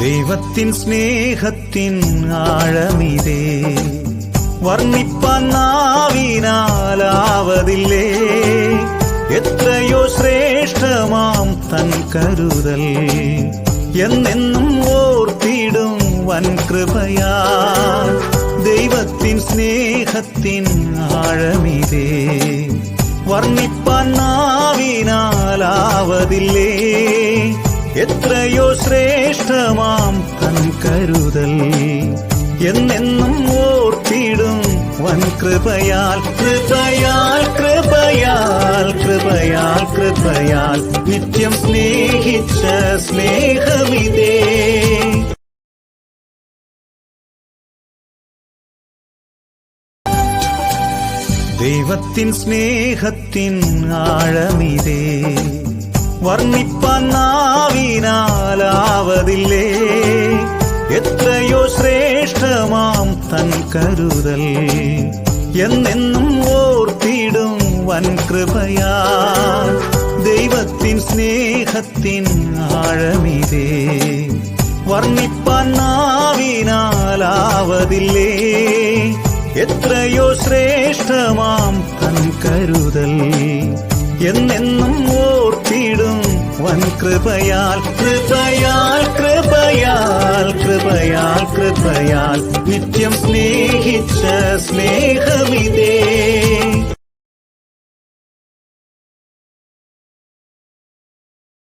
ദൈവത്തിൻ സ്നേഹത്തിൻ ആഴമിതേ, വർണ്ണിപ്പാൻ നാവിനാലാവതില്ലേ. എത്രയോ ശ്രേഷ്ഠമാം തൻ കരുതൽ, എന്നെന്നും ഓർത്തിടും വൻ കൃപയാൽ. ദൈവത്തിൻ സ്നേഹത്തിൻ ആഴമിതേ, വർണ്ണിപ്പാൻ നാവിനാലാവതില്ലേ. എത്രയോ ശ്രേഷ്ഠമാം തൻ കരുതൽ, എന്നെന്നും ഓർത്തിടും വൻ കൃപയാൽ. കൃപയാൽ കൃപയാൽ കൃപയാൽ കൃപയാൽ നിത്യം സ്നേഹിച്ച സ്നേഹമിതേ. ദൈവത്തിൻ സ്നേഹത്തിൻ ആഴമിതേ, വർണ്ണിപ്പാൻ നാവിനാലാവതില്ലേ. എത്രയോ ശ്രേഷ്ഠമാം തൻ കരുതൽ, എന്നെന്നും ഓർത്തിടും വൻ കൃപയാൽ. ദൈവത്തിൻ സ്നേഹത്തിൻ ആഴമിതേ, വർണ്ണിപ്പാൻ നാവിനാലാവതില്ലേ. എത്രയോ ശ്രേഷ്ഠമാം തൻ കരുതൽ, എന്നെന്നും ഓർത്തിടും വൻ കൃപയാൽ. കൃപയാൽ കൃപയാൽ കൃപയാൽ കൃപയാൽ നിത്യം സ്നേഹിച്ച സ്നേഹമിതേ.